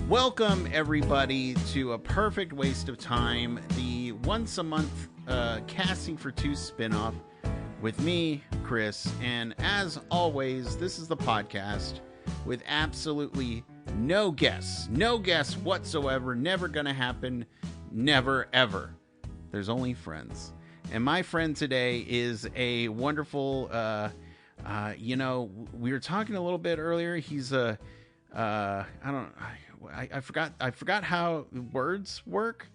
Welcome, everybody, to A Perfect Waste of Time, the once a month Casting for Two spinoff with me, Chris. And as always, this is the podcast with absolutely no guests whatsoever. Never gonna happen. Never, ever. There's only friends. And my friend today is a wonderful, we were talking a little bit earlier. He's I forgot how words work,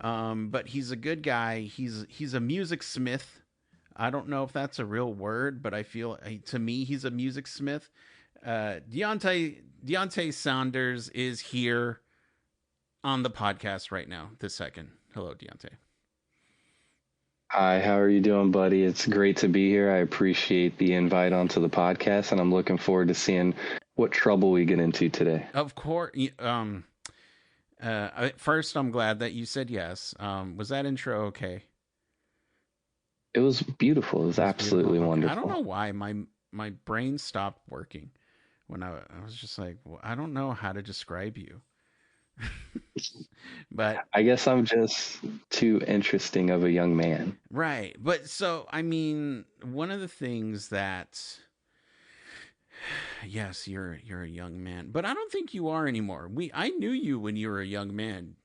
but he's a good guy. He's a music smith. I don't know if that's a real word, but I feel, to me, he's a music smith. Deonte Saunders is here on the podcast right now, this second. Hello, Deonte. Hi, how are you doing, buddy? It's great to be here. I appreciate the invite onto the podcast, and I'm looking forward to seeing what trouble we get into today. Of course. First, I'm glad that you said yes. Was that intro okay? It was beautiful. It was absolutely beautiful. wonderful. I don't know why my brain stopped working when I was just like, well, I don't know how to describe you. But I guess I'm just too interesting of a young man. Right. But so, I mean, one of the things that, yes, you're a young man, but I don't think you are anymore. I knew you when you were a young man.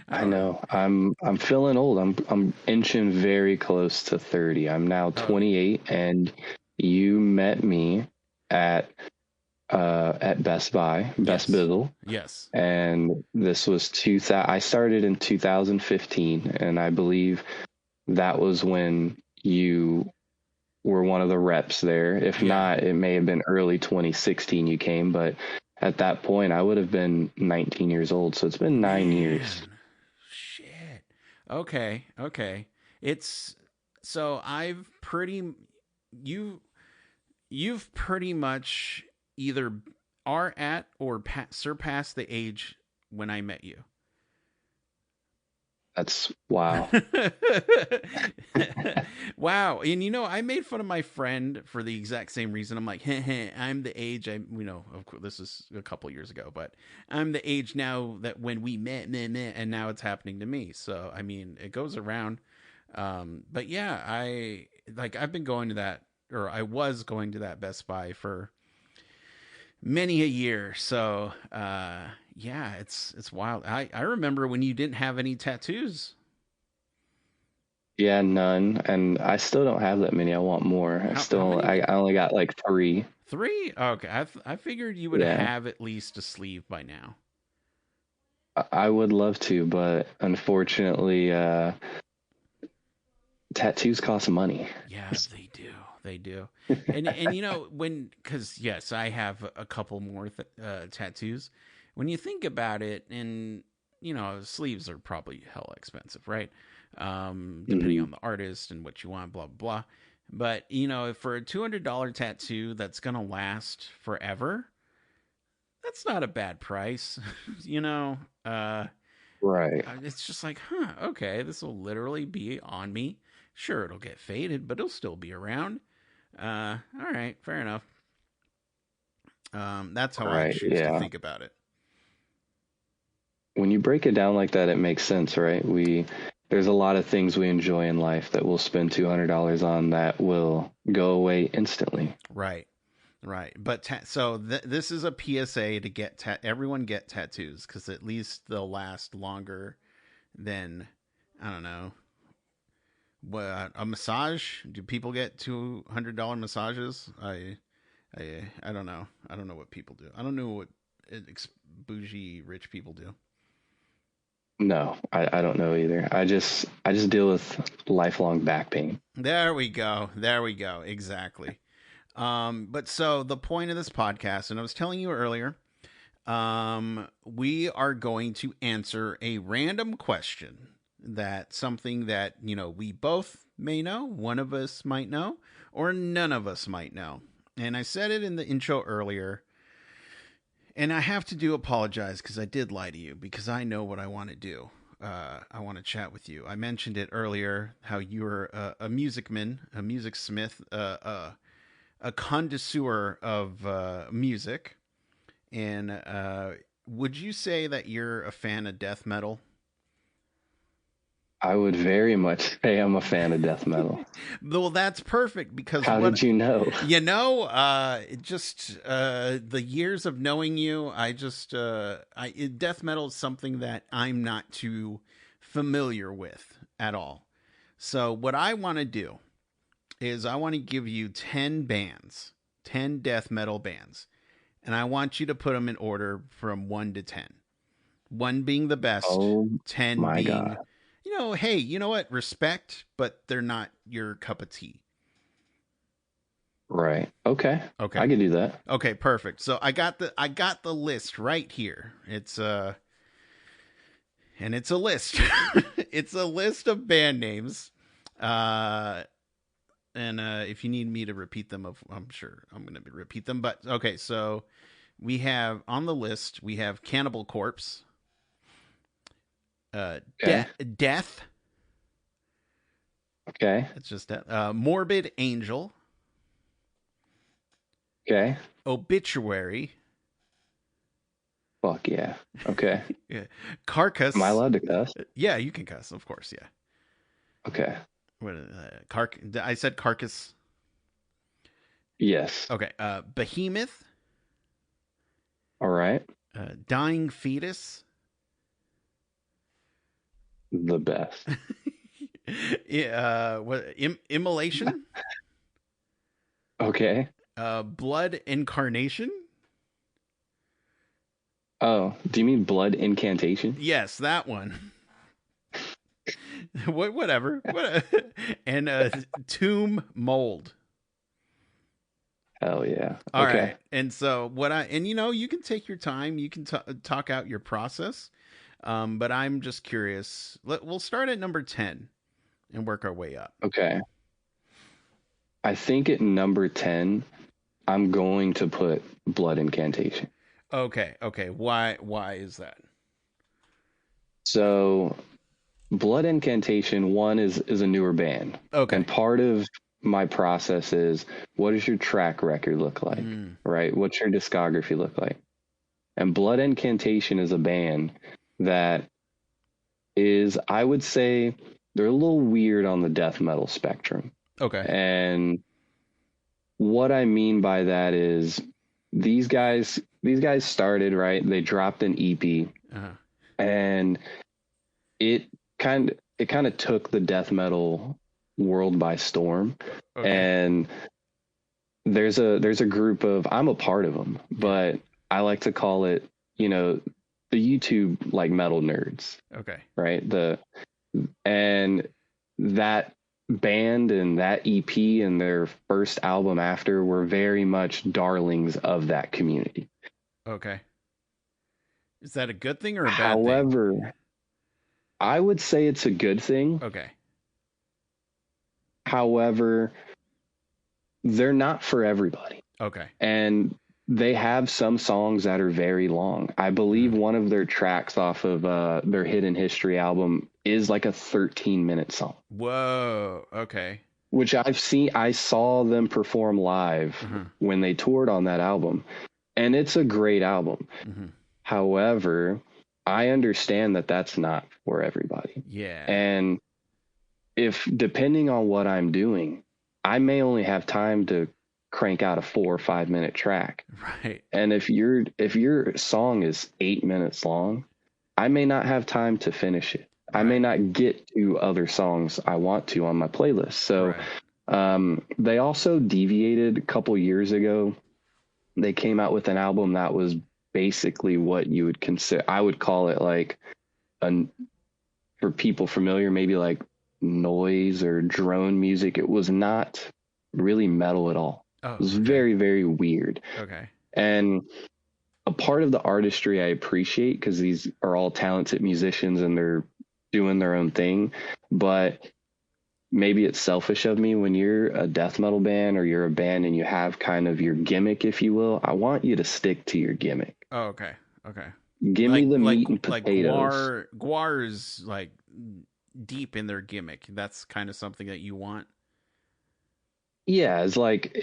I know. I'm feeling old. I'm inching very close to 30. I'm now 28, and you met me at Best Buy, Best Bizzle. Yes. And this was I started in 2015, and I believe that was when you were one of the reps there. If not, it may have been early 2016 you came, but at that point I would have been 19 years old. So it's been 9 years. Shit. Okay. You've pretty much either are at or surpassed the age when I met you. That's wow. Wow. And I made fun of my friend for the exact same reason. I'm like, I'm the age of course this is a couple years ago, but I'm the age now that when we met, and now it's happening to me. So, I mean, it goes around. But yeah, I've been going to that, or I was going to that Best Buy for many a year. So, yeah, it's wild. I remember when you didn't have any tattoos. Yeah, none. And I still don't have that many. I want more. I only got like 3. 3? Okay. I figured you would have at least a sleeve by now. I would love to, but unfortunately, tattoos cost money. Yeah, they do. And because yes, I have a couple more tattoos. When you think about it, and sleeves are probably hella expensive, right? Depending on the artist and what you want, blah blah. But for a $200 tattoo that's gonna last forever, that's not a bad price. Right. It's just like, okay, this will literally be on me. Sure, it'll get faded, but it'll still be around. All right, fair enough. That's how I choose to think about it. When you break it down like that, it makes sense, right? There's a lot of things we enjoy in life that we'll spend $200 on that will go away instantly. Right. But this is a PSA to get everyone get tattoos, because at least they'll last longer than, I don't know, a massage. Do people get $200 massages? I don't know. I don't know what people do. I don't know what bougie rich people do. No, I don't know either. I just deal with lifelong back pain. There we go. Exactly. But so the point of this podcast, and I was telling you earlier, we are going to answer a random question, something that, we both may know, one of us might know, or none of us might know. And I said it in the intro earlier, and I have to apologize because I did lie to you, because I know what I want to do. I want to chat with you. I mentioned it earlier, how you're a musicman, a music smith, a connoisseur of music. And would you say that you're a fan of death metal? I would very much say I'm a fan of death metal. Well, that's perfect because How what did you know? it just the years of knowing you, death metal is something that I'm not too familiar with at all. So what I want to do is I want to give you 10 bands, 10 death metal bands, and I want you to put them in order from 1 to 10. 1 being the best, Oh 10 my being, God. hey, you know what? Respect, but they're not your cup of tea. Right. Okay. I Okay. could do that. Okay, perfect. So I got the list right here. It's and it's a list. It's a list of band names. Uh and if you need me to repeat them, I'm sure I'm going to repeat them. But okay, so we have on the list, we have Cannibal Corpse, Okay. Death. Okay. It's just Death. Morbid Angel, Okay. Obituary, Fuck yeah. Okay. yeah, Am I Carcass. allowed to cuss? Yeah, you can cuss, of course. Yeah. Okay. What? I said Carcass. Yes. Okay. Behemoth, All right. Dying Fetus, The best. Immolation, Okay. Blood Incarnation. Oh, do you mean blood incantation? Yes, that one. Whatever. And Tomb Mold. Hell yeah. All Okay. right. And so you can take your time. You can talk out your process. But I'm just curious. We'll start at number 10 and work our way up. Okay. I think at number 10, I'm going to put blood incantation. Okay. Why is that? So blood incantation, one is a newer band. Okay. And part of my process is, what does your track record look like? Right? What's your discography look like? And blood incantation is a band that is, I would say, they're a little weird on the death metal spectrum. Okay. And what I mean by that is these guys started, right? They dropped an EP, and it kind of took the death metal world by storm. Okay. And there's a group of, I'm a part of them, but I like to call it, the YouTube like metal nerds. Okay. Right? And that band and that EP and their first album after were very much darlings of that community. Okay. Is that a good thing or a bad thing? However, I would say it's a good thing. Okay. However, they're not for everybody. Okay. And they have some songs that are very long. I believe one of their tracks off of their Hidden History album is like a 13-minute song. Whoa. Okay. Which I saw them perform live when they toured on that album. And it's a great album. However, I understand that that's not for everybody. Yeah. And depending on what I'm doing, I may only have time to crank out a 4 or 5 minute track. Right. And if your song is 8 minutes long, I may not have time to finish it. Right. I may not get to other songs I want to on my playlist. So they also deviated a couple years ago. They came out with an album that was basically what you would consider, I would call it like for people familiar, maybe like noise or drone music. It was not really metal at all. Oh, it was very, very weird. Okay. And a part of the artistry I appreciate, because these are all talented musicians and they're doing their own thing. But maybe it's selfish of me, when you're a death metal band or you're a band and you have kind of your gimmick, if you will, I want you to stick to your gimmick. Oh, okay. Okay. Give me the meat and potatoes. Like Gwar is like deep in their gimmick. That's kind of something that you want. Yeah, it's like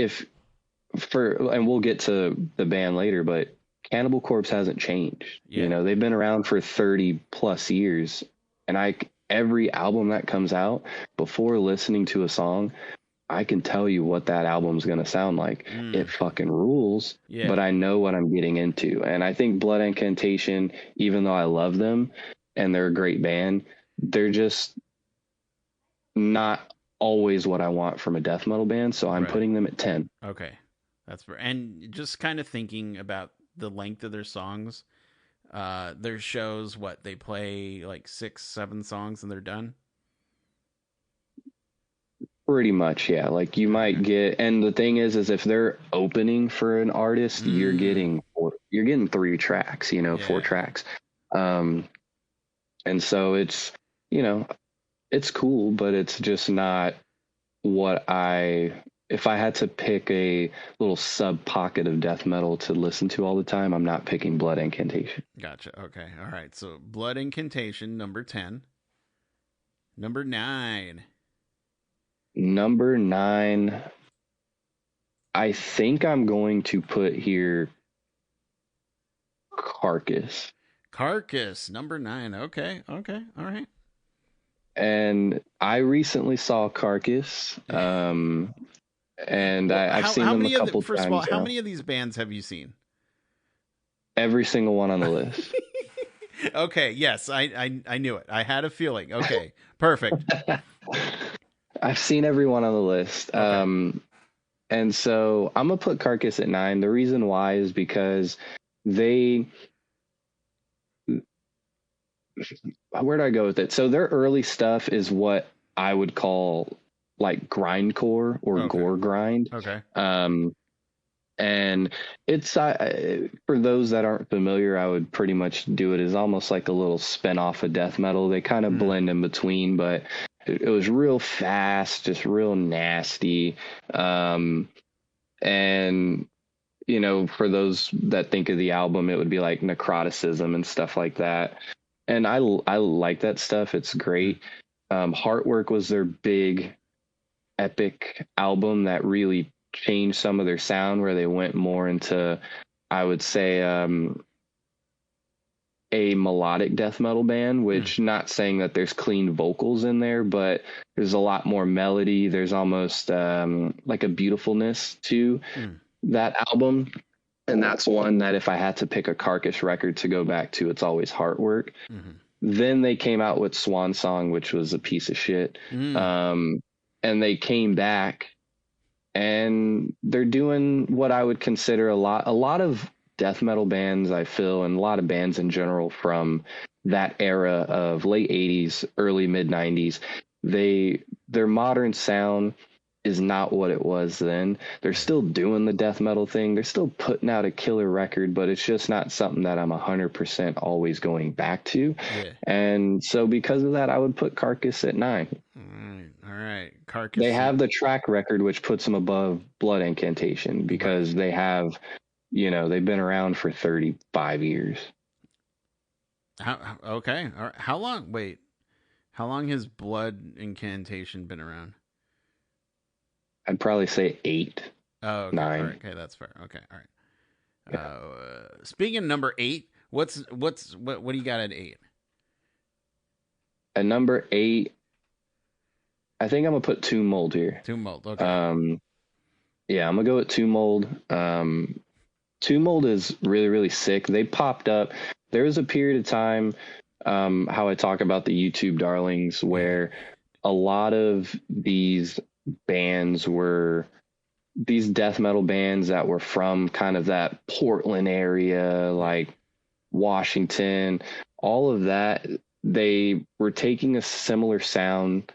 and we'll get to the band later, but Cannibal Corpse hasn't changed. You Yeah. know, they've been around for 30 plus years. And every album that comes out, before listening to a song, I can tell you what that album's going to sound like. It Mm. fucking rules, Yeah. but I know what I'm getting into. And I think Blood Incantation, even though I love them and they're a great band, they're just not always what I want from a death metal band. So I'm Right. putting them at 10. Okay. That's fair. And just kind of thinking about the length of their songs, their shows, what they play like 6, 7 songs and they're done. Pretty much, yeah. Like you Okay. might get, and the thing is if they're opening for an artist, Mm. you're getting 3 tracks, you know, 4 tracks. Um, and so it's, you know, it's cool, but it's just not what if I had to pick a little sub pocket of death metal to listen to all the time, I'm not picking Blood Incantation. Gotcha. Okay. All right. So Blood Incantation, number 10. Number 9. Number 9, I think I'm going to put here Carcass. Carcass, number 9. Okay. Okay. All right. And I recently saw Carcass, and Well, I've seen how them a many of the, couple first of all, times how now. many of these bands have you seen? Every single one on the list. Okay. Yes. I knew it. I had a feeling. Okay. Perfect. I've seen every one on the list. Okay. And so I'm gonna put Carcass at 9. The reason why is because they, where do I go with it? So their early stuff is what I would call like grindcore or Okay. gore grind. Okay. Um, and it's for those that aren't familiar, I would pretty much do it as almost like a little spin off of death metal. They kind of Mm. blend in between, but it was real fast, just real nasty. And you know, for those that think of the album, it would be like necroticism and stuff like that. And I like that stuff. It's Mm. great. Heartwork was their big epic album that really changed some of their sound, where they went more into, I would say, a melodic death metal band, Mm. which, not saying that there's clean vocals in there, but there's a lot more melody. There's almost like a beautifulness to Mm. that album. And that's one that if I had to pick a Carcass record to go back to, it's always Heartwork. Mm. Then they came out with Swan Song, which was a piece of shit. Mm. Um, and they came back and they're doing what I would consider a lot of death metal bands, I feel, and a lot of bands in general from that era of late 80s, early mid 90s. Their modern sound is not what it was then. They're Mm. still doing the death metal thing. They're still putting out a killer record, but it's just not something that I'm 100% always going back to. Yeah. And so because of that, I would put Carcass at 9. All right. All right. They Carcass. have the track record, which puts them above Blood Incantation, Right. because they have, they've been around for 35 years. Okay. All right. How long? Wait. How long has Blood Incantation been around? I'd probably say 8, Oh, okay. All right. 9. Okay, that's fair. Okay. All right. Yeah. Speaking of number 8, what do you got at 8? At number 8, I think I'm gonna put Tomb Mold here. Tomb Mold. Okay. Um, yeah, I'm gonna go with Tomb Mold. Tomb Mold is really, really sick. They popped up. There was a period of time, how I talk about the YouTube darlings, where a lot of these bands were these death metal bands that were from kind of that Portland area, Yeah. like Washington, all of that. They were taking a similar sound,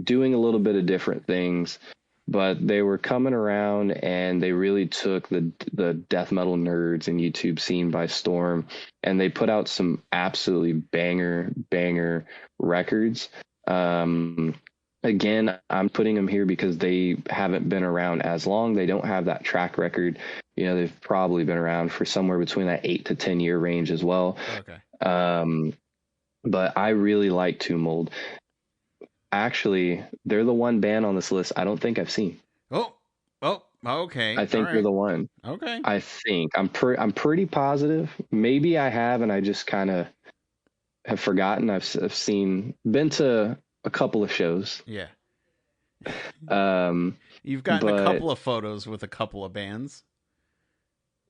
doing a little bit of different things, but they were coming around and they really took the death metal nerds and YouTube scene by storm, and they put out some absolutely banger records. Again, I'm putting them here because they haven't been around as long. They don't have that track record. They've probably been around for somewhere between that 8 to 10 year range as well. Okay. But I really like Tomb Mold. Actually, they're the one band on this list I don't think I've seen. Oh. Okay. I All think you're right. the one. Okay. I'm pretty positive. Maybe I have, and I just kind of have forgotten. I've been to a couple of shows, Yeah. um, You've gotten a but couple of photos with a couple of bands.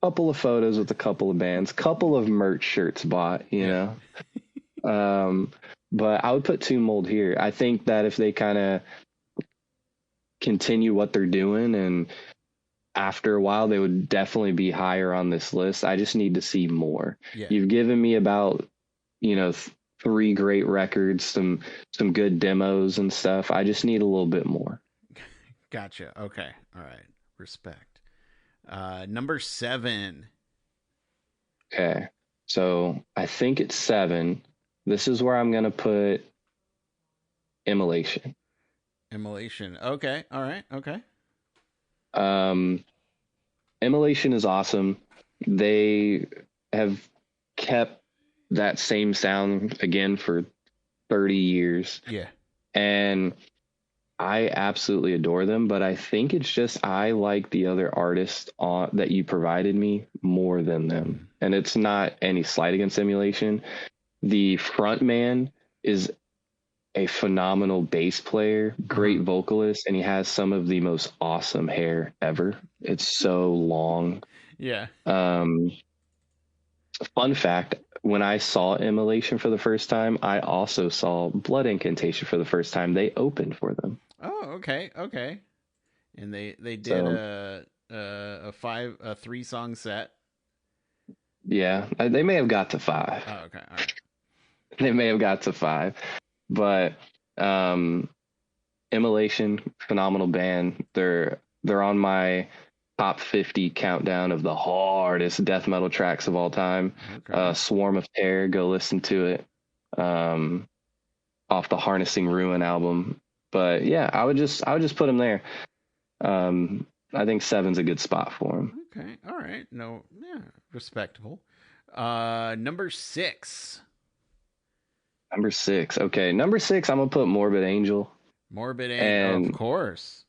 couple of photos with a couple of bands, couple of merch shirts bought, Yeah. Um, but I would put Tomb Mold here. I think that if they kind of continue what they're doing, and after a while, they would definitely be higher on this list. I just need to see more. Yeah. You've given me about, three great records, some good demos and stuff. I just need a little bit more. Gotcha. Okay. All right. Respect. Number 7. Okay. So I think it's 7. This is where I'm gonna put Immolation. Immolation. Okay. All right. Okay. Um, Immolation is awesome. They have kept that same sound again for 30 years. Yeah. And I absolutely adore them, but I think it's just I like the other artists that you provided me more than them. And it's not any slight against Simulation. The front man is a phenomenal bass player, great vocalist, and he has some of the most awesome hair ever. It's so long. Yeah. Fun fact, when I saw Immolation for the first time, I also saw Blood Incantation for the first time. They opened for them. Oh, okay. Okay. And they did So, a 3-song set. yeah, they may have got to 5. Oh, okay. All right. They may have got to 5. But um, Immolation, phenomenal band. They're on my top 50 countdown of the hardest death metal tracks of all time. Okay. Swarm of Terror, go listen to it. Off the Harnessing Ruin album. But yeah, I would just put him there. I think 7's a good spot for him. Okay. All right. No. Yeah. Respectable. Number 6. Number 6. Okay, number 6, I'm gonna put Morbid Angel. Morbid Angel. Of And course.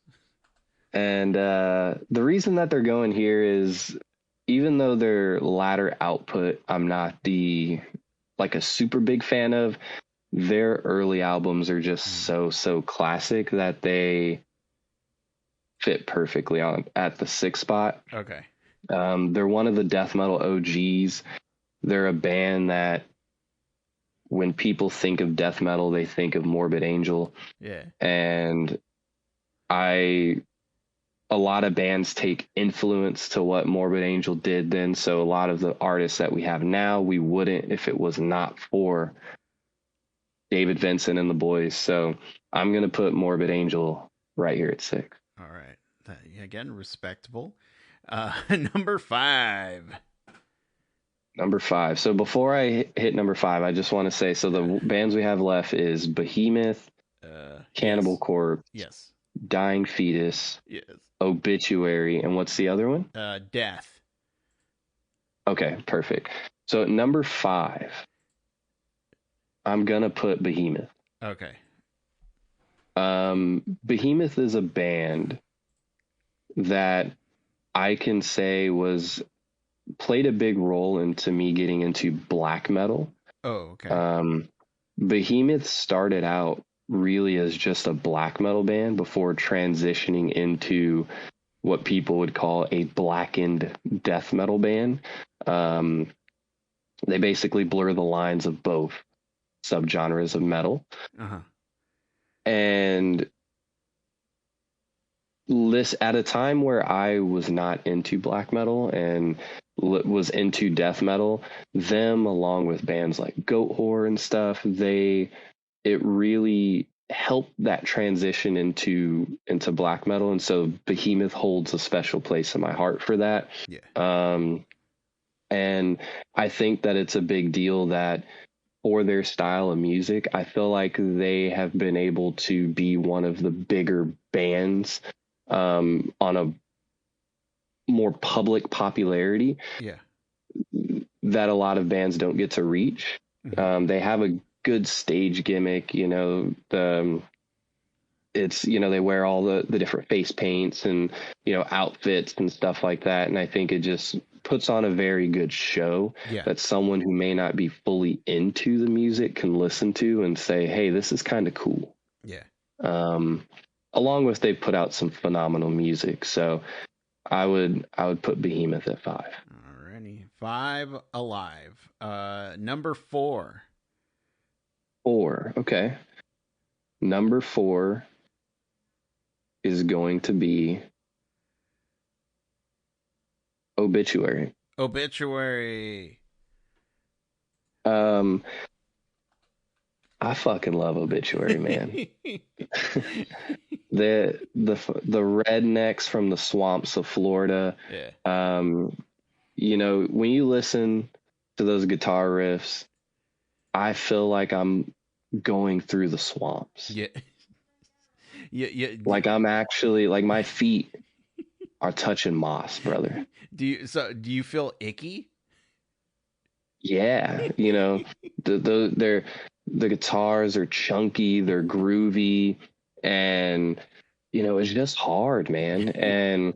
the reason that they're going here is, even though their latter output I'm not a super big fan of, their early albums are just so classic that they fit perfectly on at the 6th spot. Okay. They're one of the death metal OGs. They're a band that, when people think of death metal, they think of Morbid Angel. Yeah. And a lot of bands take influence to what Morbid Angel did then. So a lot of the artists that we have now, we wouldn't if it was not for David Vincent and the boys. So I'm going to put Morbid Angel right here at 6. All right. Again, respectable. Number 5. Number 5. So before I hit number 5, I just want to say, so the bands we have left is Behemoth, Cannibal Yes. Corpse, Yes. Dying Fetus, Yes. Obituary, and what's the other one? Death. Okay, perfect. So at number 5, I'm gonna put Behemoth. Okay. Behemoth is a band that I can say played a big role into me getting into black metal. Oh, okay. Behemoth started out really as just a black metal band before transitioning into what people would call a blackened death metal band. They basically blur the lines of both subgenres of metal. Uh-huh. And at a time where I was not into black metal and was into death metal, them along with bands like Goat Whore and stuff, it really helped that transition into black metal. And so Behemoth holds a special place in my heart for that. Yeah. And I think that it's a big deal that for their style of music, I feel like they have been able to be one of the bigger bands on a more public popularity. Yeah. That a lot of bands don't get to reach. Mm-hmm. They have a good stage gimmick, it's, they wear all the different face paints and, outfits and stuff like that. And I think it just puts on a very good show Yeah. that someone who may not be fully into the music can listen to and say, hey, this is kind of cool. Yeah. Um, Along with they put out some phenomenal music. So I would put Behemoth at 5. Alrighty. 5 alive. Number 4. 4. Okay. Number 4 is going to be Obituary. Obituary. Um, I fucking love Obituary, man. The rednecks from the swamps of Florida. Yeah. When you listen to those guitar riffs, I feel like I'm going through the swamps. Yeah. Yeah. Like I'm actually, like my feet are touching moss, brother. Do you feel icky? Yeah, the guitars are chunky, they're groovy, and it's just hard, man. And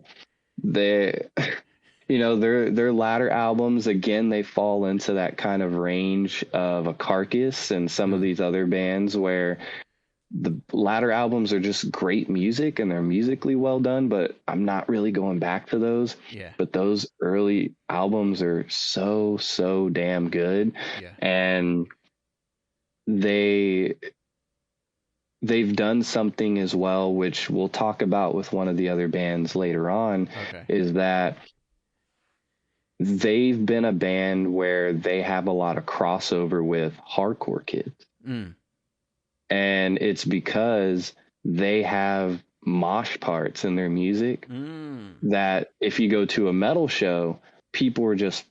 they, their latter albums, again, they fall into that kind of range of a Carcass and some of these other bands where the latter albums are just great music and they're musically well done, but I'm not really going back to those. Yeah. But those early albums are so damn good. Yeah. And they've done something as well, which we'll talk about with one of the other bands later on, is that they've been a band where they have a lot of crossover with hardcore kids. And it's because they have mosh parts in their music that if you go to a metal show, people are just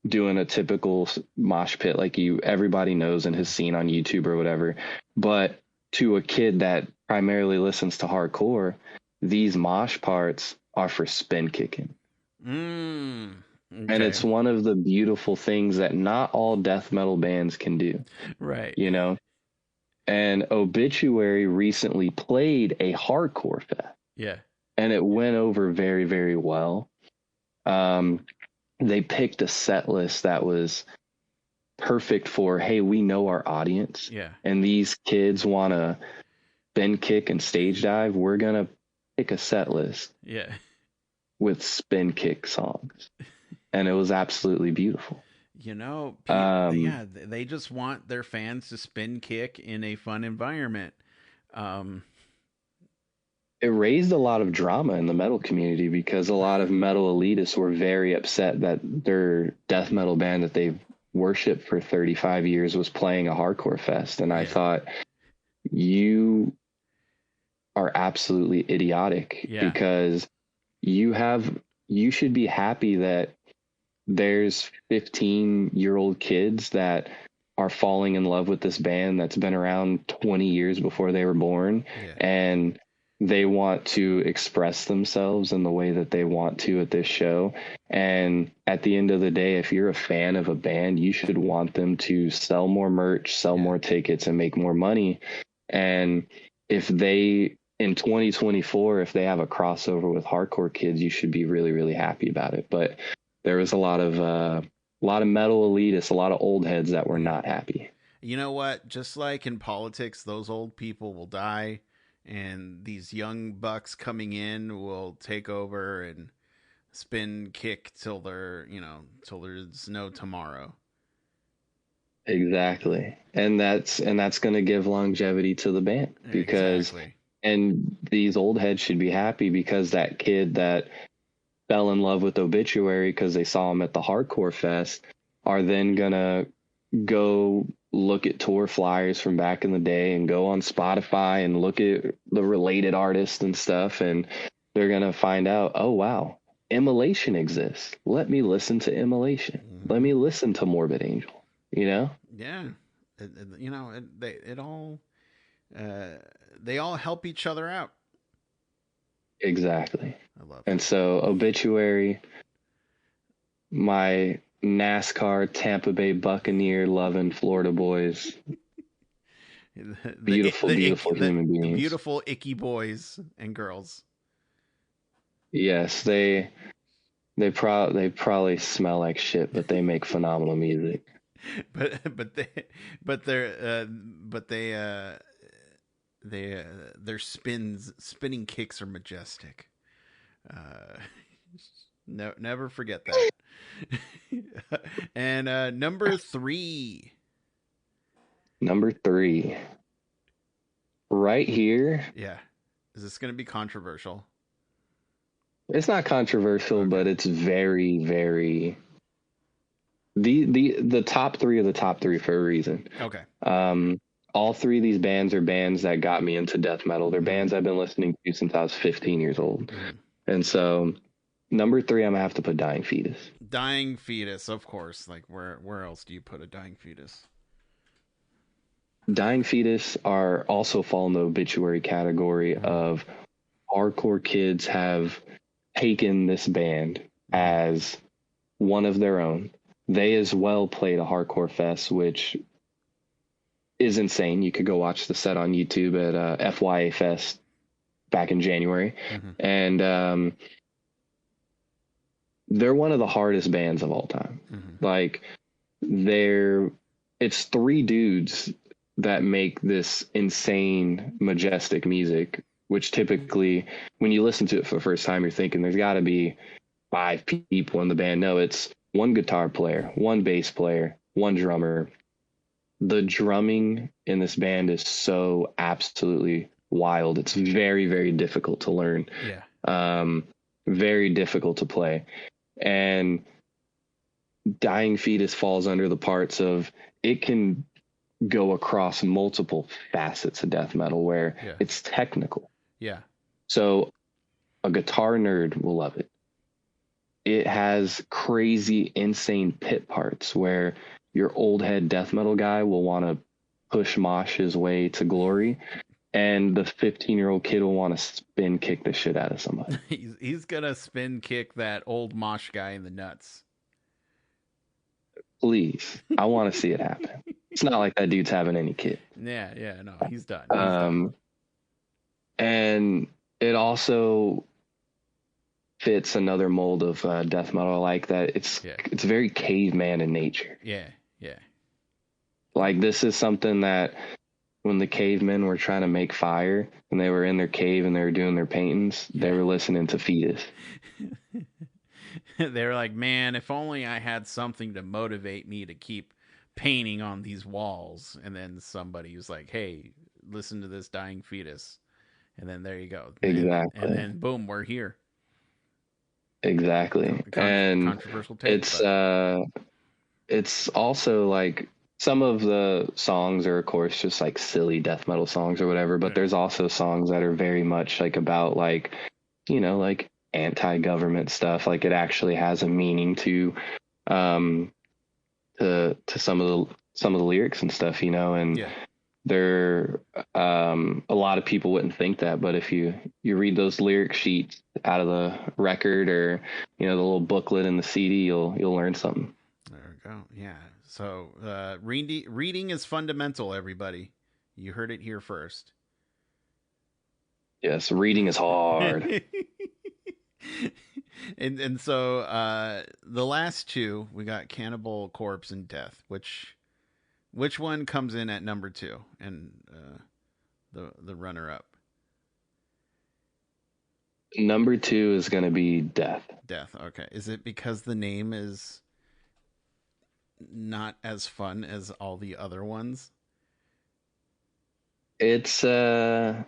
doing a typical mosh pit like everybody knows and has seen on YouTube or whatever. But to a kid that primarily listens to hardcore, these mosh parts are for spin kicking. And it's one of the beautiful things that not all death metal bands can do. Right. And Obituary recently played a hardcore fest. Yeah. And it went over very, very well. They picked a set list that was perfect for, hey, we know our audience. Yeah. And these kids want to spin kick and stage dive. We're going to pick a set list. Yeah. With spin kick songs. And it was absolutely beautiful. They just want their fans to spin kick in a fun environment. It raised a lot of drama in the metal community because a lot of metal elitists were very upset that their death metal band that they've worshipped for 35 years was playing a hardcore fest. And I thought, you are absolutely idiotic because you should be happy that there's 15-year-old kids that are falling in love with this band that's been around 20 years before they were born. And they want to express themselves in the way that they want to at this show. And at the end of the day, if you're a fan of a band, you should want them to sell more merch, sell more tickets, and make more money. And if they, in 2024, if they have a crossover with hardcore kids, you should be really, really happy about it. But there was a lot of metal elitists, a lot of old heads that were not happy. You know what? Just like in politics, those old people will die, and these young bucks coming in will take over and spin kick till there's no tomorrow. Exactly. And that's going to give longevity to the band because, and these old heads should be happy because that kid that fell in love with Obituary because they saw him at the hardcore fest are then going to go look at tour flyers from back in the day and go on Spotify and look at the related artists and stuff. And they're going to find out, oh, wow, Immolation exists. Let me listen to Immolation. Let me listen to Morbid Angel, Yeah. They all help each other out. Exactly. I love it. And so Obituary, my NASCAR Tampa Bay Buccaneer loving Florida boys, Beautiful, beautiful The human beings. beautiful icky boys and girls. Yes, they probably smell like shit, but they make phenomenal music. But they but they their spinning kicks are majestic. Uh, no, never forget that. And number three. Number three, right here. Yeah, is this going to be controversial? It's not controversial, Okay. but it's very, very the top three are the top three for a reason. Okay. Um, all three of these bands are bands that got me into death metal. They're bands I've been listening to since I was 15 years old. Mm-hmm. And so number three, I'm gonna have to put Dying Fetus. Dying fetus, of course. Like where else do you put a dying fetus? Dying Fetus are also fall in the obituary category of hardcore kids have taken this band as one of their own. They as well played a hardcore fest, which is insane. You could go watch the set on YouTube at FYA Fest back in January. Mm-hmm. And they're one of the hardest bands of all time. Mm-hmm. Like it's three dudes that make this insane, majestic music, which typically when you listen to it for the first time, you're thinking there's got to be 5 people in the band. No, it's one guitar player, one bass player, one drummer. The drumming in this band is so absolutely wild. It's very, very difficult to learn. Yeah. Very difficult to play. And Dying Fetus falls under the parts of it can go across multiple facets of death metal where it's technical. Yeah. So a guitar nerd will love it. It has crazy, insane pit parts where your old head death metal guy will want to push mosh his way to glory, and the 15-year-old kid will want to spin kick the shit out of somebody. He's gonna spin kick that old mosh guy in the nuts. Please, I want to see it happen. It's not like that dude's having any kid. Yeah, no, he's done. Done. And it also fits another mold of death metal. I like that it's very caveman in nature. Yeah. Like this is something that when the cavemen were trying to make fire and they were in their cave and they were doing their paintings, they were listening to Fetus. They were like, man, if only I had something to motivate me to keep painting on these walls. And then somebody was like, hey, listen to this Dying Fetus. And then there you go. Exactly. And then boom, we're here. Exactly. And controversial take, it's also like some of the songs are of course just like silly death metal songs or whatever, but there's also songs that are very much like about like, you know, like anti-government stuff. Like it actually has a meaning to some of the lyrics and stuff, you know, and there a lot of people wouldn't think that, but if you read those lyric sheets out of the record or, you know, the little booklet in the CD, you'll learn something. There we go. Yeah. So reading is fundamental, everybody. You heard it here first. Yes, reading is hard. And so the last two, we got Cannibal Corpse and Death. Which one comes in at number 2 and the runner up? Number 2 is going to be Death. Death. Okay. Is it because the name is not as fun as all the other ones? It's they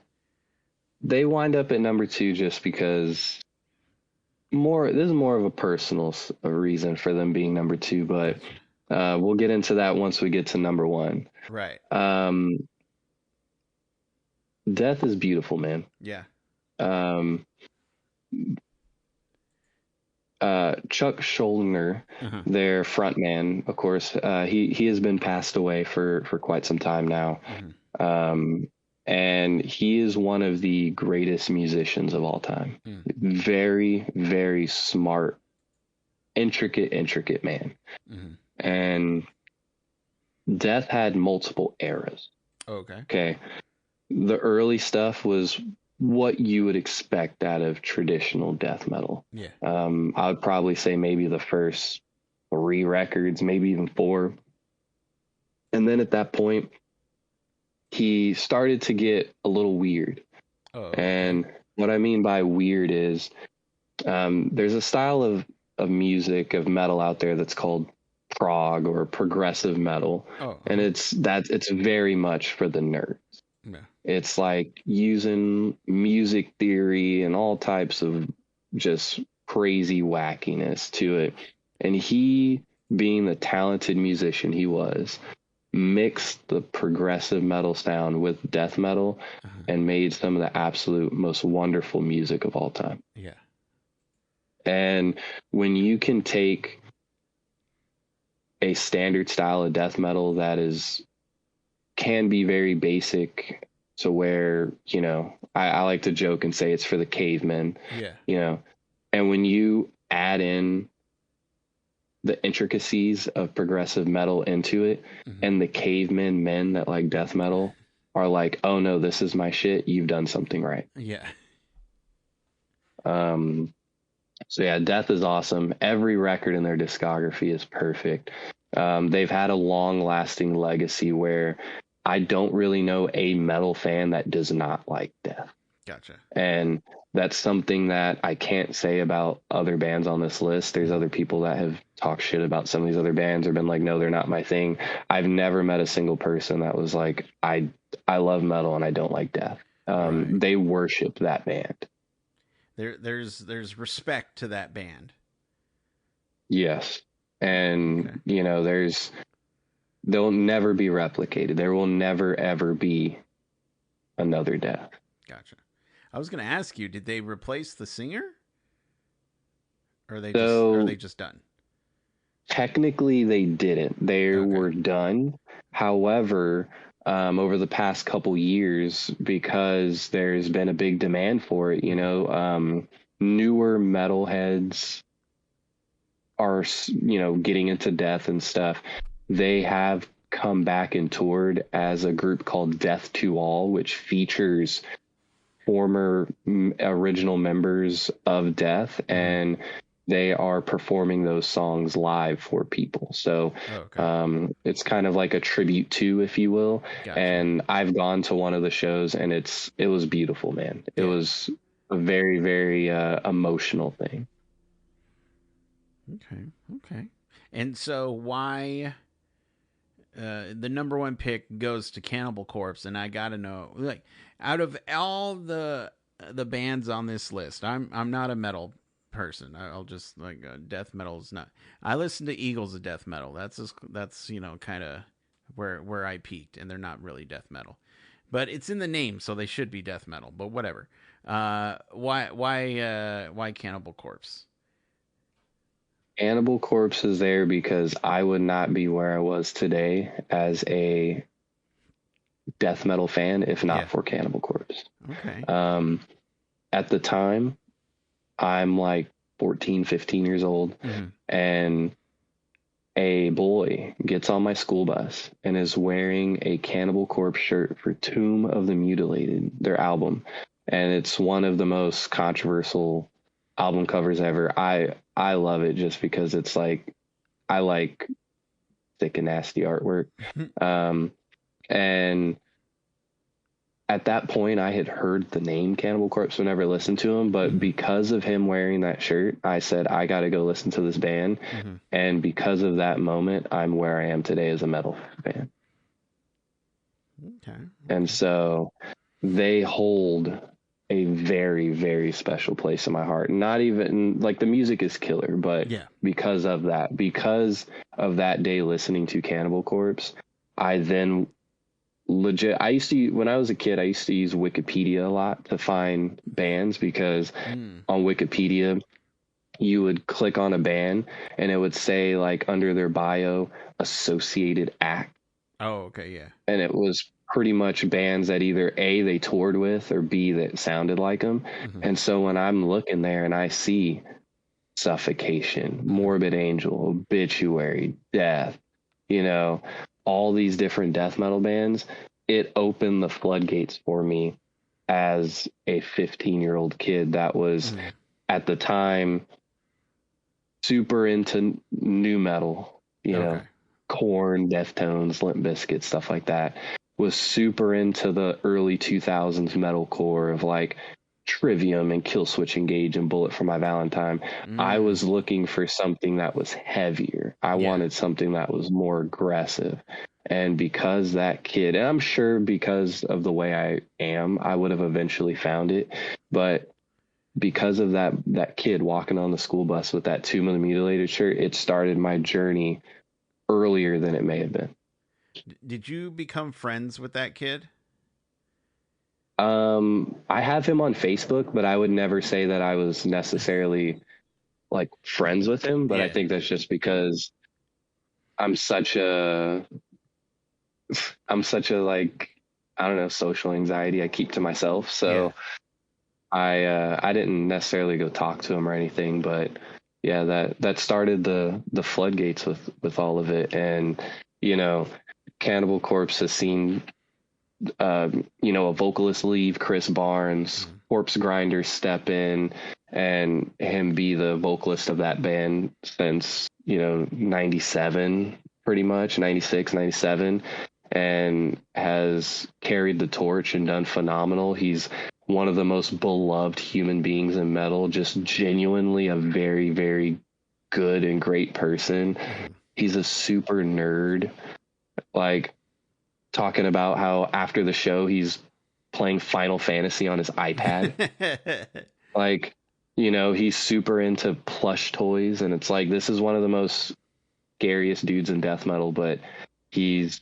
wind up at number 2 just because this is more of a personal reason for them being number 2, but we'll get into that once we get to number 1. Right. Death is beautiful, man. Yeah. Chuck Schuldiner, their frontman, of course, he has been passed away for quite some time now. And he is one of the greatest musicians of all time. Very, very smart, intricate man. And Death had multiple eras. Okay. Okay. The early stuff was what you would expect out of traditional death metal. Yeah. I would probably say maybe the first 3 records, maybe even 4. And then at that point, he started to get a little weird. Oh, okay. And what I mean by weird is there's a style of music, of metal out there that's called prog or progressive metal. Oh, And it's very much for the nerd. yeah. It's like using music theory and all types of just crazy wackiness to it. And he, being the talented musician he was, mixed the progressive metal sound with death metal Uh-huh. and made some of the absolute most wonderful music of all time. Yeah. And when you can take a standard style of death metal that is can be very basic to where, I like to joke and say it's for the cavemen, Yeah. And when you add in the intricacies of progressive metal into it, Mm-hmm. and the cavemen men that like death metal are like, oh no, this is my shit, you've done something right. Yeah. So yeah, Death is awesome. Every record in their discography is perfect. They've had a long lasting legacy where I don't really know a metal fan that does not like Death. Gotcha. And that's something that I can't say about other bands on this list. There's other people that have talked shit about some of these other bands or been like, no, they're not my thing. I've never met a single person that was like, I love metal and I don't like Death. Right. They worship that band. There's respect to that band. Yes. And, Okay. they'll never be replicated. There will never, ever be another Death. Gotcha. I was gonna ask you, did they replace the singer? Or are they So just done? technically they didn't. They Okay. were done. However, over the past couple years, because there's been a big demand for it, Mm-hmm. newer metalheads are, getting into Death and stuff. They have come back and toured as a group called Death to All, which features former original members of Death, Mm-hmm. and they are performing those songs live for people. So Oh, okay. it's kind of like a tribute to, if you will. Gotcha. And I've gone to one of the shows, and it was beautiful, man. It Yeah. was a very, very emotional thing. Okay. Okay. And so why the number one pick goes to Cannibal Corpse, and I gotta know, like, out of all the bands on this list, I'm not a metal person. I'll just like death metal is not. I listen to Eagles of death metal. That's kind of where I peaked, and they're not really death metal, but it's in the name, so they should be death metal. But whatever. Why Cannibal Corpse? Cannibal Corpse is there because I would not be where I was today as a death metal fan if Yeah. not for Cannibal Corpse. Okay. Um, at the time, I'm like 14, 15 years old, Mm-hmm. and a boy gets on my school bus and is wearing a Cannibal Corpse shirt for Tomb of the Mutilated, their album. And it's one of the most controversial album covers ever. I love it just because it's like, I like thick and nasty artwork. Um, and at that point, I had heard the name Cannibal Corpse, but never listened to him. But Mm-hmm. because of him wearing that shirt, I said, I got to go listen to this band. Mm-hmm. And because of that moment, I'm where I am today as a metal fan. Okay. And Okay. so they hold a very, very special place in my heart. Not even like the music is killer, but Yeah. because of that day listening to Cannibal Corpse, I then legit when I was a kid, I used to use Wikipedia a lot to find bands because Mm. on Wikipedia you would click on a band and it would say like under their bio associated act, Oh, okay, yeah. and it was pretty much bands that either A they toured with or B that sounded like them. Mm-hmm. And so when I'm looking there and I see Suffocation, Mm-hmm. Morbid Angel, Obituary, Death, you know, all these different death metal bands, it opened the floodgates for me as a 15-year-old kid that was Mm. at the time super into new metal, Okay. Korn, Deftones, Limp Bizkit, stuff like that. Was super into the early 2000s metalcore of like Trivium and Killswitch Engage and Bullet for My Valentine. I Mm. was looking for something that was heavier. I Yeah. wanted something that was more aggressive. And because that kid, and I'm sure because of the way I am, I would have eventually found it. But because of that kid walking on the school bus with that Tomb of the Mutilated shirt, it started my journey earlier than it may have been. Did you become friends with that kid? I have him on Facebook, but I would never say that I was necessarily like friends with him. But I Yeah. think that's just because I'm such a, I'm such a like, I don't know, social anxiety I keep to myself. Yeah. So I didn't necessarily go talk to him or anything, but yeah, that started the floodgates with all of it. And, you know, Cannibal Corpse has seen a vocalist leave, Chris Barnes, Mm. Corpse Grinder step in, and him be the vocalist of that band since, 97, pretty much, 96, 97, and has carried the torch and done phenomenal. He's one of the most beloved human beings in metal, just genuinely a very, very good and great person. Mm-hmm. He's a super nerd. Like, talking about how after the show he's playing Final Fantasy on his iPad. Like, he's super into plush toys, and it's like this is one of the most scariest dudes in death metal, but he's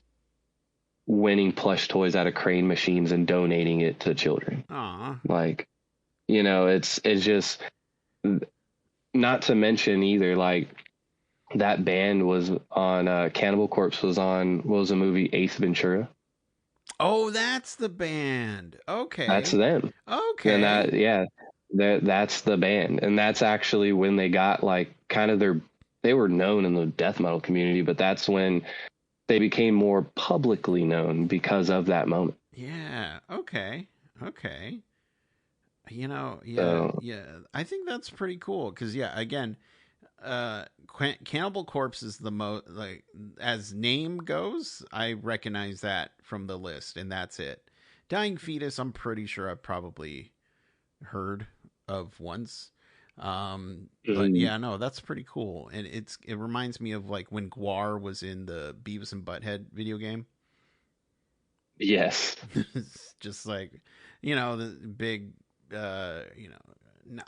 winning plush toys out of crane machines and donating it to children. Aw. Like, it's just, not to mention either, like, that band was on Cannibal Corpse was on, what was the movie, Ace Ventura. Oh, that's the band. That's Okay. them. And Okay. that's the band. And that's actually when they got like kind of they were known in the death metal community, but that's when they became more publicly known because of that moment. Yeah. Okay. Okay. Yeah, So yeah. I think that's pretty cool because, yeah, again, Cannibal Corpse is the most, like, as name goes, I recognize that from the list, and that's it. Dying Fetus, I'm pretty sure I've probably heard of once. But mm, yeah, no, that's pretty cool, and it reminds me of like when Guar was in the Beavis and Butthead video game. yes. It's just like, the big, I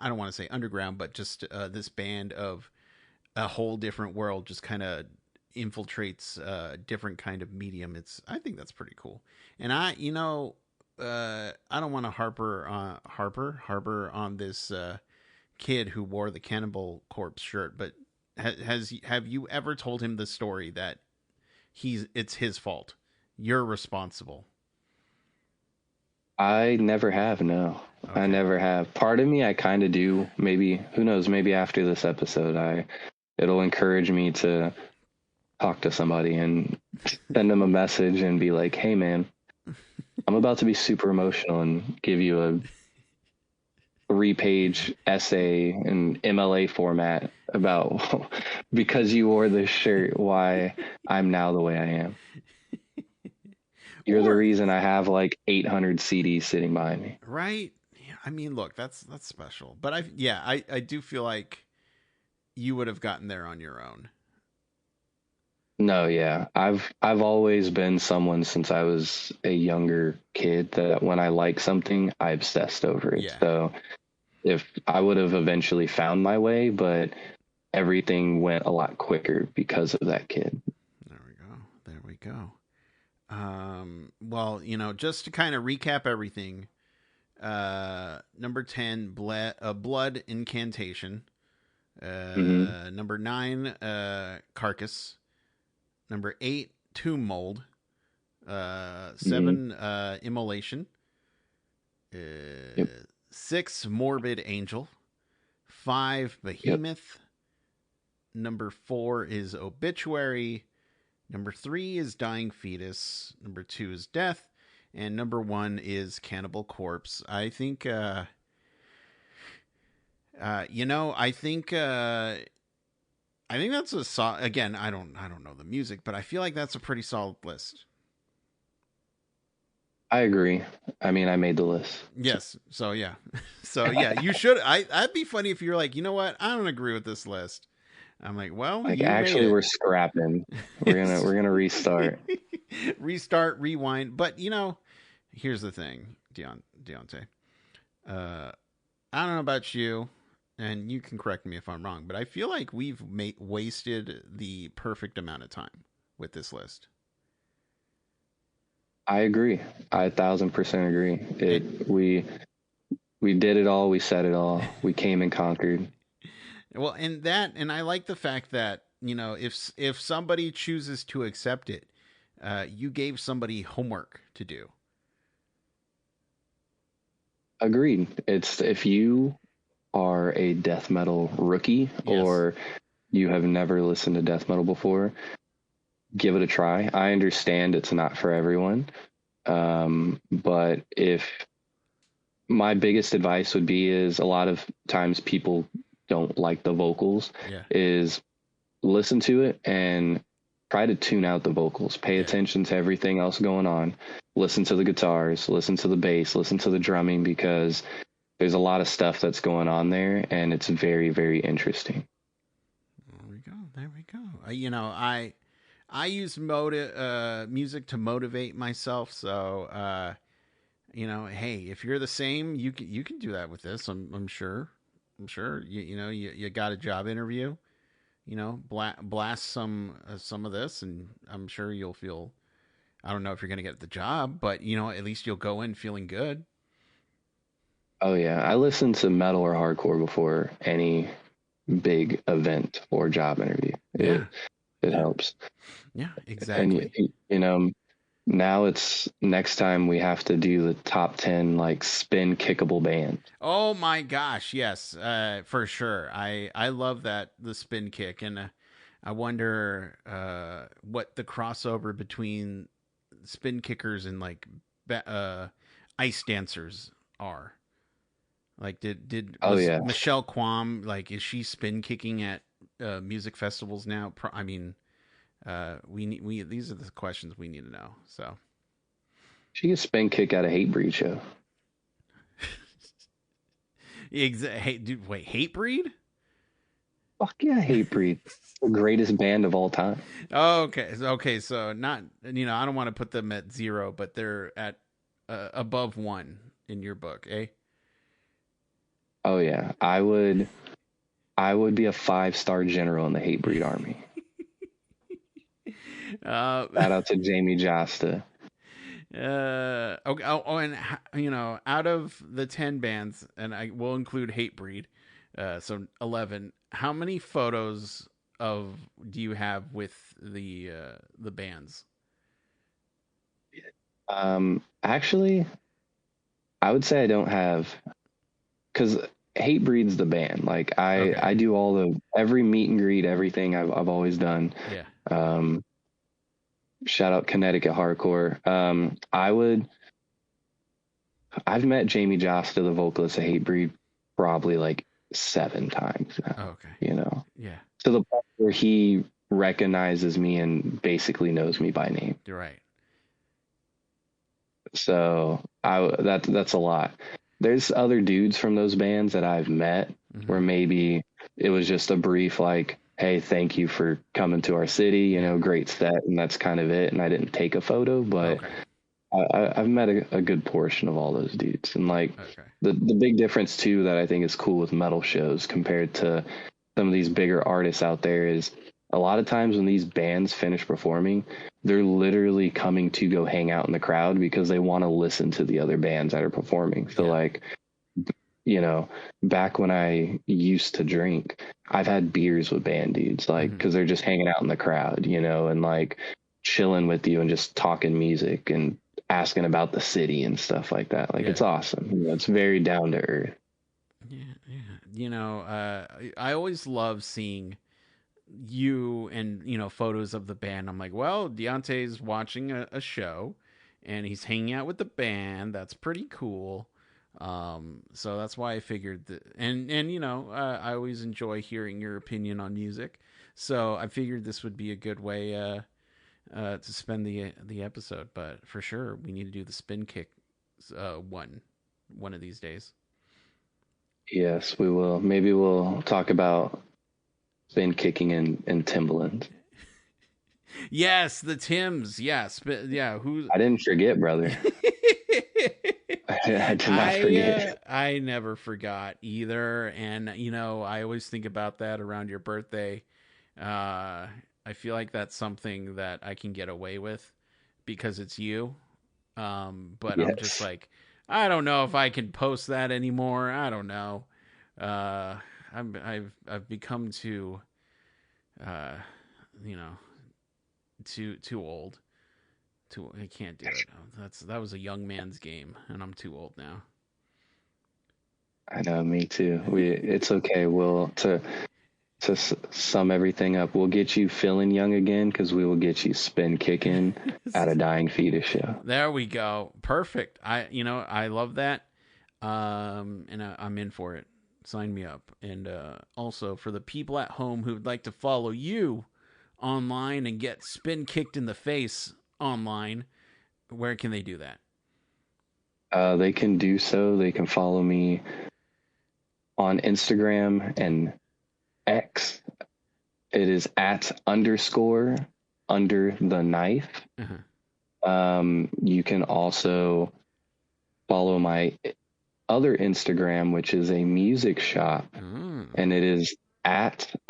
don't want to say underground, but just this band of a whole different world just kind of infiltrates a different kind of medium. I think that's pretty cool. And I don't want to harbor on this kid who wore the Cannibal Corpse shirt, but have you ever told him the story that it's his fault? You're responsible. I never have, no. I Okay. never have. Part of me I kind of do. Maybe, who knows, maybe after this episode it'll encourage me to talk to somebody and send them a message and be like, "Hey man, I'm about to be super emotional and give you a 3-page essay in MLA format about because you wore this shirt, why I'm now the way I am. You're the Or reason I have like 800 CDs sitting behind me." right? Yeah, I mean, look, that's special. But I do feel like you would have gotten there on your own. No, yeah. I've always been someone since I was a younger kid that when I like something, I obsessed over it. Yeah. So if I would have eventually found my way, but everything went a lot quicker because of that kid. There we go. There we go. Well, just to kind of recap everything, number 10, blood incantation. Hmm. Number 9, carcass. Number 8, tomb mold. Hmm. 7, immolation. Yep. 6, morbid angel. 5, Yep. behemoth. Number 4 is obituary. Number 3 is dying fetus. Number 2 is death. and number one is Cannibal Corpse. I think, I think that's again, I don't know the music, but I feel like that's a pretty solid list. I agree. I mean, I made the list. Yes. So yeah. So yeah, you should. I'd be funny if you're like, you know what? I don't agree with this list. I'm like, well, Like, you made actually, it. we're scrapping. We're gonna restart. Restart, rewind. But here's the thing, Deonte. I don't know about you, and you can correct me if I'm wrong, but I feel like we've wasted the perfect amount of time with this list. I agree. I 1,000% agree. And, We did it all. We said it all. We came and conquered. well, and I like the fact that if somebody chooses to accept it, you gave somebody homework to do. Agreed. It's if you are a death metal rookie Yes. or you have never listened to death metal before, give it a try. I understand it's not for everyone. But if my biggest advice would be is a lot of times people don't like the vocals Yeah. is listen to it and try to tune out the vocals, pay attention to everything else going on, listen to the guitars, listen to the bass, listen to the drumming, because there's a lot of stuff that's going on there and it's very, very interesting. There we go. There we go. I use music to motivate myself. So hey, if you're the same, you can do that with this. I'm sure. I'm sure you got a job interview. Blast some of this, and I'm sure you'll feel. I don't know if you're going to get the job, but at least you'll go in feeling good. Oh yeah, I listened to metal or hardcore before any big event or job interview. Yeah. It helps. Yeah, And exactly. now it's next time we have to do the top 10 like spin kickable band. Oh my gosh, yes, for sure. I love the spin kick, and I wonder what the crossover between spin kickers and like ice dancers are. Like, Oh was yeah. Michelle Quam, like, is she spin kicking at music festivals now? I mean, we these are the questions we need to know. So She can spin kick at a Hatebreed show. hey, dude, wait, Hatebreed? Fuck yeah, Hatebreed. The greatest band of all time. Oh, okay. So not, I don't want to put them at 0, but they're at above 1 in your book, eh? Oh yeah. I would be a 5-star general in the Hatebreed army. Shout out to Jamie Josta. Okay. Oh, and out of the 10 bands, and I will include Hatebreed, so 11. How many photos do you have with the bands? Actually, I would say I don't have, because Hatebreed's the band. Like I do every meet and greet, everything I've always done. Yeah. Shout out Connecticut Hardcore. I've met Jamie Josta, the vocalist of Hatebreed, probably like 7 times now. Oh, okay. Yeah. To the point where he recognizes me and basically knows me by name. You're right. So that's a lot. There's other dudes from those bands that I've met where maybe it was just a brief like, hey, thank you for coming to our city, great set, and that's kind of it. And I didn't take a photo, but I've met a good portion of all those dudes. And like the big difference too that I think is cool with metal shows compared to some of these bigger artists out there is a lot of times when these bands finish performing, they're literally coming to go hang out in the crowd because they want to listen to the other bands that are performing. So like, back when I used to drink, I've had beers with band dudes, like, because they're just hanging out in the crowd, and like chilling with you and just talking music and asking about the city and stuff like that. Like, it's awesome. It's very down to earth. Yeah. I always love seeing you and photos of the band. I'm like, well, Deonte's watching a show, and he's hanging out with the band. That's pretty cool. So that's why I figured that, and you know, I always enjoy hearing your opinion on music. So I figured this would be a good way to spend the episode. But for sure, we need to do the spin kick one of these days. Yes, we will. Maybe we'll talk about spin kicking in Timbaland. Yes, the Tims. Yes, but yeah, who? I didn't forget, brother. I did not forget. I never forgot either, and you know, I always think about that around your birthday. I feel like that's something that I can get away with because it's you. But I'm just Yes. like, I don't know if I can post that anymore. I don't know. I've become too, uh, you know, too old. I can't do it. That was a young man's game, and I'm too old now. I know, me too. It's okay. To sum everything up, we'll get you feeling young again because we will get you spin kicking at a dying fetus show. There we go. Perfect. I love that. And I'm in for it. Sign me up. And also for the people at home who would like to follow you online and get spin kicked in the face online, where can they do that? They can do so. They can follow me on Instagram and X. It is @_ under the knife. You can also follow my other Instagram, which is a music shop, and it is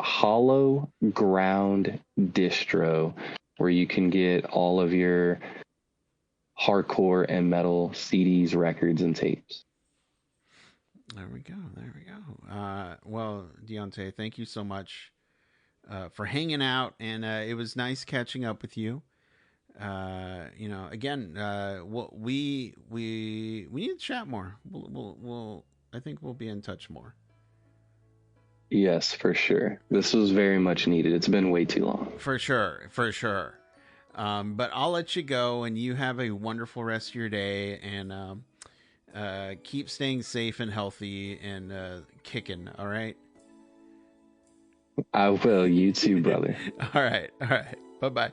@Hollow Ground Distro, where you can get all of your hardcore and metal CDs, records, and tapes. There we go. Well, Deonte, thank you so much for hanging out, and it was nice catching up with you. Again, we need to chat more. We'll I think we'll be in touch more. Yes, for sure. This was very much needed. It's been way too long. For sure. But I'll let you go, and you have a wonderful rest of your day, and keep staying safe and healthy and kicking. All right. I will. You too, brother. All right. Bye bye.